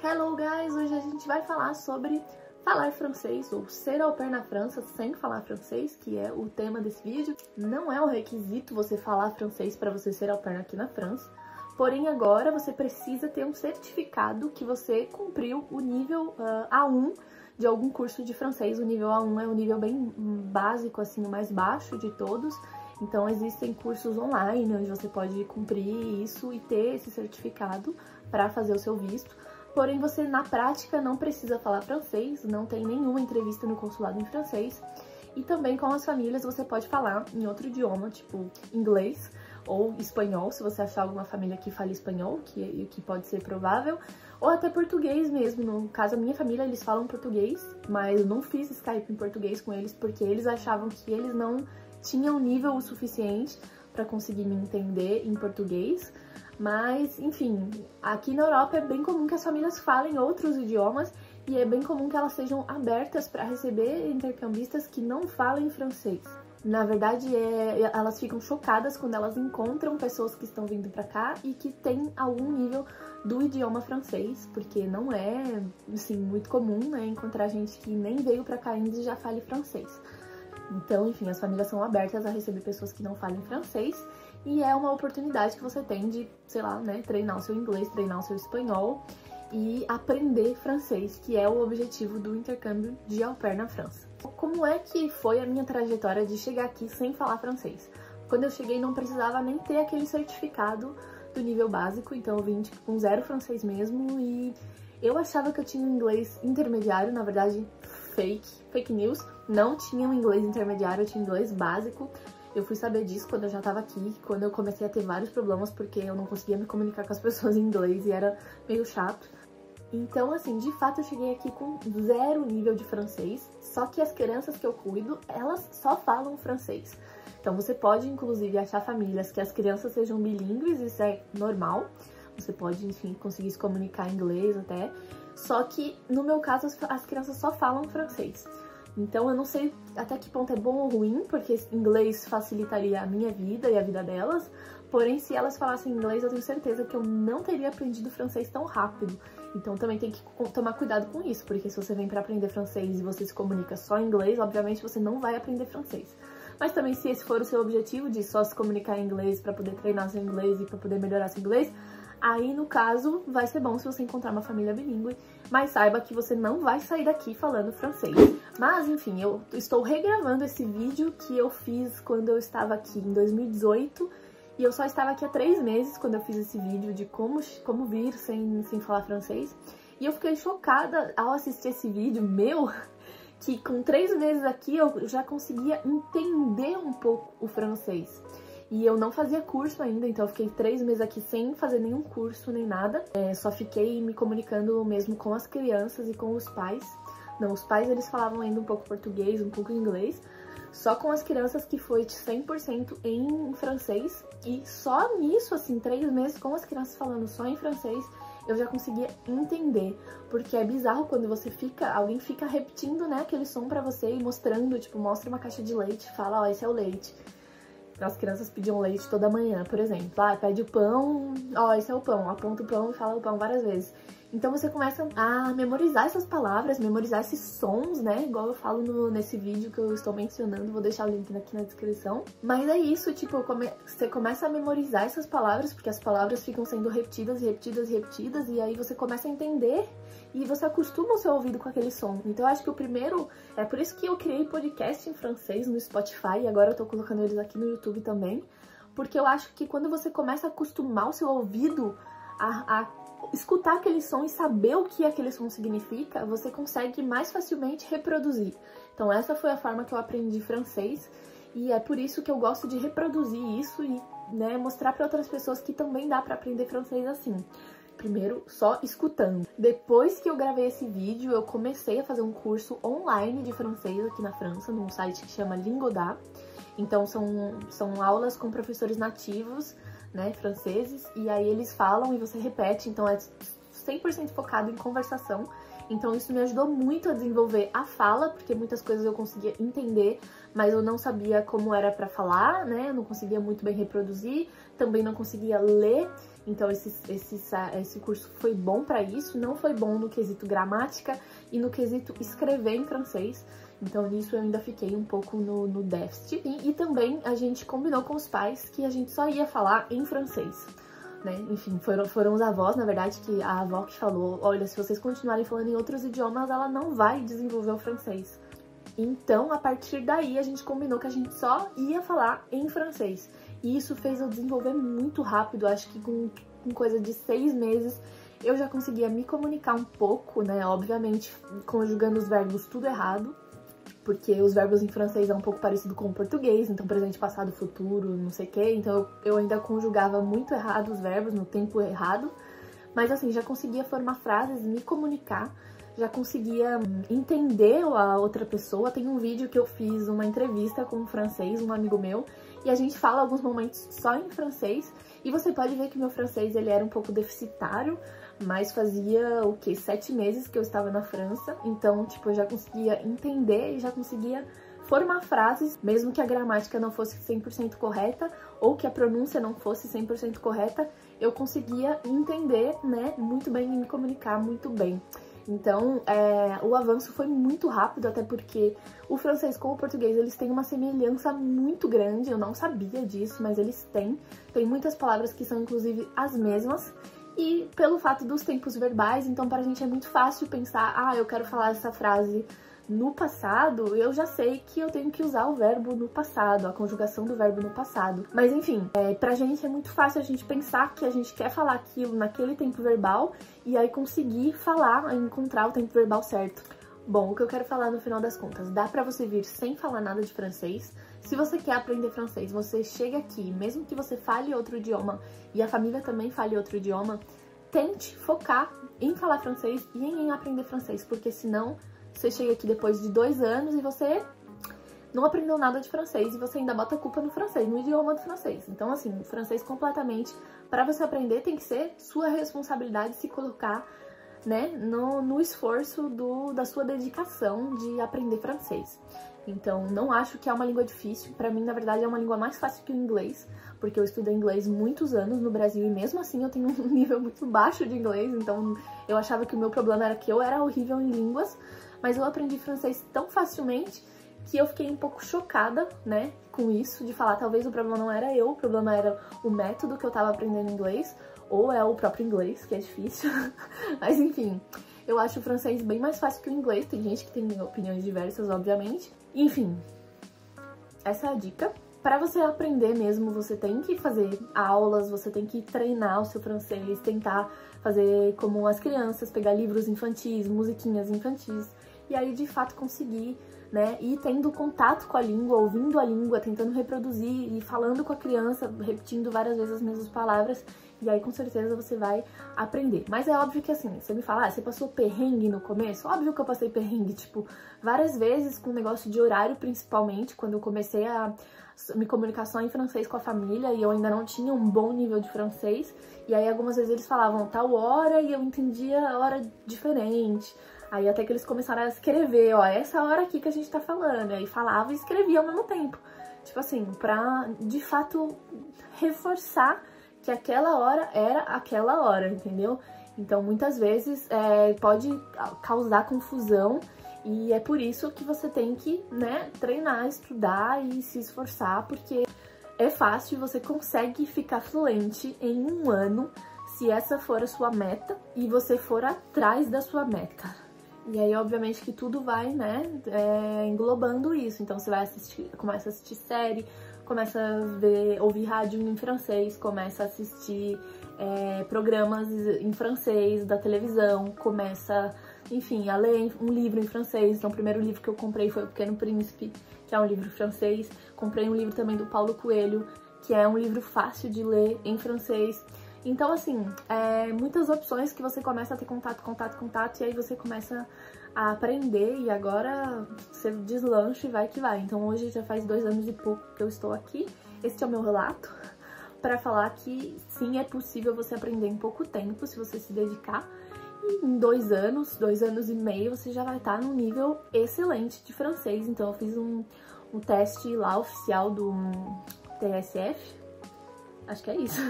Hello guys! Hoje a gente vai falar sobre falar francês ou ser au pair na França sem falar francês, que é o tema desse vídeo. Não é um requisito você falar francês para você ser au pair aqui na França, porém agora você precisa ter um certificado que você cumpriu o nível A1 de algum curso de francês. O nível A1 é um nível bem básico, assim, o mais baixo de todos. Então existem cursos online onde você pode cumprir isso e ter esse certificado para fazer o seu visto. Porém, você na prática não precisa falar francês, não tem nenhuma entrevista no consulado em francês. E também com as famílias você pode falar em outro idioma, tipo inglês ou espanhol, se você achar alguma família que fale espanhol, que pode ser provável, ou até português mesmo. No caso, a minha família, eles falam português, mas eu não fiz Skype em português com eles porque eles achavam que eles não tinham nível o suficiente para conseguir me entender em português. Mas, enfim, aqui na Europa é bem comum que as famílias falem outros idiomas e é bem comum que elas sejam abertas para receber intercambistas que não falem francês. Na verdade, elas ficam chocadas quando elas encontram pessoas que estão vindo para cá e que têm algum nível do idioma francês, porque não é, assim, muito comum, né, encontrar gente que nem veio para cá ainda e já fale francês. Então, enfim, as famílias são abertas a receber pessoas que não falem francês e é uma oportunidade que você tem de, sei lá, né, treinar o seu inglês, treinar o seu espanhol e aprender francês, que é o objetivo do intercâmbio de au pair na França. Como é que foi a minha trajetória de chegar aqui sem falar francês? Quando eu cheguei não precisava nem ter aquele certificado do nível básico, então eu vim tipo, com zero francês mesmo e eu achava que eu tinha um inglês intermediário, na verdade fake news, não tinha um inglês intermediário, eu tinha inglês básico. Eu fui saber disso quando eu já tava aqui, quando eu comecei a ter vários problemas porque eu não conseguia me comunicar com as pessoas em inglês e era meio chato. Então, assim, de fato eu cheguei aqui com zero nível de francês, só que as crianças que eu cuido, elas só falam francês. Então você pode, inclusive, achar famílias que as crianças sejam bilíngues, isso é normal. Você pode, enfim, conseguir se comunicar em inglês até. Só que, no meu caso, as crianças só falam francês. Então eu não sei até que ponto é bom ou ruim, porque inglês facilitaria a minha vida e a vida delas. Porém, se elas falassem inglês, eu tenho certeza que eu não teria aprendido francês tão rápido. Então também tem que tomar cuidado com isso, porque se você vem para aprender francês e você se comunica só em inglês, obviamente você não vai aprender francês. Mas também se esse for o seu objetivo de só se comunicar em inglês para poder treinar seu inglês e para poder melhorar seu inglês, aí, no caso, vai ser bom se você encontrar uma família bilíngue, mas saiba que você não vai sair daqui falando francês. Mas, enfim, eu estou regravando esse vídeo que eu fiz quando eu estava aqui em 2018, e eu só estava aqui há 3 meses quando eu fiz esse vídeo de como vir sem falar francês. E eu fiquei chocada ao assistir esse vídeo meu, que com 3 meses aqui eu já conseguia entender um pouco o francês. E eu não fazia curso ainda, então eu fiquei 3 meses aqui sem fazer nenhum curso nem nada. Só fiquei me comunicando mesmo com as crianças e com os pais. Não, os pais eles falavam ainda um pouco português, um pouco inglês. Só com as crianças que foi 100% em francês. E só nisso, assim, 3 meses com as crianças falando só em francês, eu já conseguia entender. Porque é bizarro quando alguém fica repetindo, né, aquele som pra você e mostrando, tipo, mostra uma caixa de leite, fala, ó, esse é o leite. As crianças pediam leite toda manhã, por exemplo. Pede o pão, ó, esse é o pão, aponta o pão e fala o pão várias vezes. Então você começa a memorizar essas palavras, memorizar esses sons, né? Igual eu falo nesse vídeo que eu estou mencionando, vou deixar o link aqui na descrição. Mas é isso, tipo, você começa a memorizar essas palavras, porque as palavras ficam sendo repetidas, repetidas, repetidas, e aí você começa a entender e você acostuma o seu ouvido com aquele som. Então eu acho que o primeiro, é por isso que eu criei podcast em francês no Spotify, e agora eu tô colocando eles aqui no YouTube também, porque eu acho que quando você começa a acostumar o seu ouvido a escutar aquele som e saber o que aquele som significa, você consegue mais facilmente reproduzir. Então essa foi a forma que eu aprendi francês, e é por isso que eu gosto de reproduzir isso e, né, mostrar para outras pessoas que também dá para aprender francês assim. Primeiro, só escutando. Depois que eu gravei esse vídeo, eu comecei a fazer um curso online de francês aqui na França, num site que chama Lingoda. Então são aulas com professores nativos, né, franceses, e aí eles falam e você repete, então é 100% focado em conversação. Então isso me ajudou muito a desenvolver a fala, porque muitas coisas eu conseguia entender, mas eu não sabia como era pra falar, né, eu não conseguia muito bem reproduzir, também não conseguia ler. Então esse curso foi bom para isso, não foi bom no quesito gramática e no quesito escrever em francês. Então nisso eu ainda fiquei um pouco no déficit. E também a gente combinou com os pais que a gente só ia falar em francês, né? Enfim, foram os avós, na verdade, que a avó que falou, olha, se vocês continuarem falando em outros idiomas, ela não vai desenvolver o francês. Então, a partir daí, a gente combinou que a gente só ia falar em francês. E isso fez eu desenvolver muito rápido, acho que com coisa de 6 meses, eu já conseguia me comunicar um pouco, né? Obviamente, conjugando os verbos tudo errado, porque os verbos em francês é um pouco parecido com o português, então presente, passado, futuro, não sei o quê. Então, eu ainda conjugava muito errado os verbos, no tempo errado. Mas, assim, já conseguia formar frases, me comunicar, já conseguia entender a outra pessoa. Tem um vídeo que eu fiz uma entrevista com um francês, um amigo meu, e a gente fala alguns momentos só em francês, e você pode ver que meu francês ele era um pouco deficitário, mas fazia, 7 meses que eu estava na França, então, tipo, eu já conseguia entender e já conseguia formar frases, mesmo que a gramática não fosse 100% correta, ou que a pronúncia não fosse 100% correta, eu conseguia entender, né, muito bem e me comunicar muito bem. Então, o avanço foi muito rápido, até porque o francês com o português, eles têm uma semelhança muito grande, eu não sabia disso, mas eles têm. Tem muitas palavras que são, inclusive, as mesmas, e pelo fato dos tempos verbais, então pra gente é muito fácil pensar, eu quero falar essa frase no passado, eu já sei que eu tenho que usar o verbo no passado, a conjugação do verbo no passado. Mas enfim, pra gente é muito fácil a gente pensar que a gente quer falar aquilo naquele tempo verbal e aí conseguir falar, encontrar o tempo verbal certo. Bom, o que eu quero falar no final das contas, dá pra você vir sem falar nada de francês. Se você quer aprender francês, você chega aqui, mesmo que você fale outro idioma e a família também fale outro idioma, tente focar em falar francês e em aprender francês, porque senão você chega aqui depois de 2 anos e você não aprendeu nada de francês e você ainda bota a culpa no francês, no idioma do francês. Então, assim, o francês completamente, para você aprender, tem que ser sua responsabilidade se colocar, né, no esforço da sua dedicação de aprender francês. Então, não acho que é uma língua difícil. Pra mim, na verdade, é uma língua mais fácil que o inglês, porque eu estudei inglês muitos anos no Brasil e mesmo assim eu tenho um nível muito baixo de inglês, então eu achava que o meu problema era que eu era horrível em línguas, mas eu aprendi francês tão facilmente que eu fiquei um pouco chocada, né, com isso, de falar talvez o problema não era eu, o problema era o método que eu tava aprendendo inglês, ou é o próprio inglês, que é difícil, mas enfim, eu acho o francês bem mais fácil que o inglês, tem gente que tem opiniões diversas, obviamente. Enfim, essa é a dica. Para você aprender mesmo, você tem que fazer aulas, você tem que treinar o seu francês, tentar fazer como as crianças, pegar livros infantis, musiquinhas infantis, e aí de fato conseguir, né, ir tendo contato com a língua, ouvindo a língua, tentando reproduzir e falando com a criança, repetindo várias vezes as mesmas palavras, e aí com certeza você vai aprender. Mas é óbvio que assim, você me fala, você passou perrengue no começo? Óbvio que eu passei perrengue, tipo, várias vezes com o negócio de horário, principalmente, quando eu comecei a me comunicar só em francês com a família e eu ainda não tinha um bom nível de francês, e aí algumas vezes eles falavam tal hora e eu entendia a hora diferente. Aí até que eles começaram a escrever, ó, essa hora aqui que a gente tá falando. Aí falava e escrevia ao mesmo tempo. Tipo assim, pra de fato reforçar que aquela hora era aquela hora, entendeu? Então muitas vezes pode causar confusão e é por isso que você tem que, né, treinar, estudar e se esforçar, porque é fácil e você consegue ficar fluente em 1 ano se essa for a sua meta e você for atrás da sua meta. E aí, obviamente, que tudo vai, né, englobando isso. Então, você vai começa a assistir série, começa a ouvir rádio em francês, começa a assistir programas em francês da televisão, começa, enfim, a ler um livro em francês. Então, o primeiro livro que eu comprei foi O Pequeno Príncipe, que é um livro francês. Comprei um livro também do Paulo Coelho, que é um livro fácil de ler em francês. Então, assim, muitas opções que você começa a ter contato, e aí você começa a aprender, e agora você deslancha e vai que vai. Então, hoje já faz 2 anos e pouco que eu estou aqui. Este é o meu relato para falar que, sim, é possível você aprender em pouco tempo, se você se dedicar. E em 2 anos, 2 anos e meio, você já vai estar num nível excelente de francês. Então, eu fiz um teste lá oficial do TSF, acho que é isso.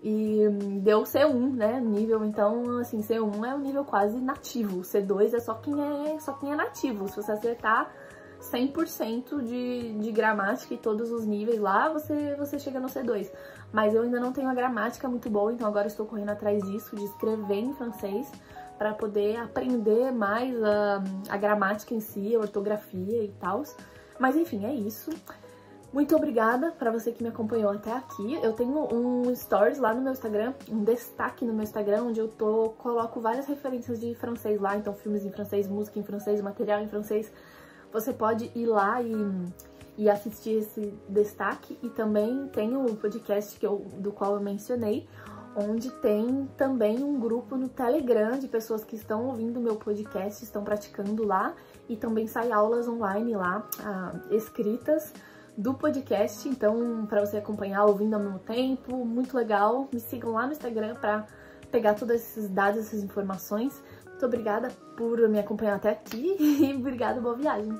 e deu C1, né, nível. Então, assim, C1 é um nível quase nativo, o C2 é só quem é nativo. Se você acertar 100% de gramática e todos os níveis lá, você chega no C2. Mas eu ainda não tenho a gramática muito boa, então agora estou correndo atrás disso, de escrever em francês, para poder aprender mais a gramática em si, a ortografia e tal. Mas enfim, é isso. Muito obrigada para você que me acompanhou até aqui. Eu tenho um stories lá no meu Instagram, um destaque no meu Instagram, onde eu coloco várias referências de francês lá, então filmes em francês, música em francês, material em francês. Você pode ir lá e assistir esse destaque. E também tem o podcast do qual eu mencionei, onde tem também um grupo no Telegram de pessoas que estão ouvindo o meu podcast, estão praticando lá, e também sai aulas online lá, escritas do podcast, então para você acompanhar ouvindo ao mesmo tempo, muito legal. Me sigam lá no Instagram para pegar todos esses dados, essas informações. Muito obrigada por me acompanhar até aqui e obrigada, boa viagem!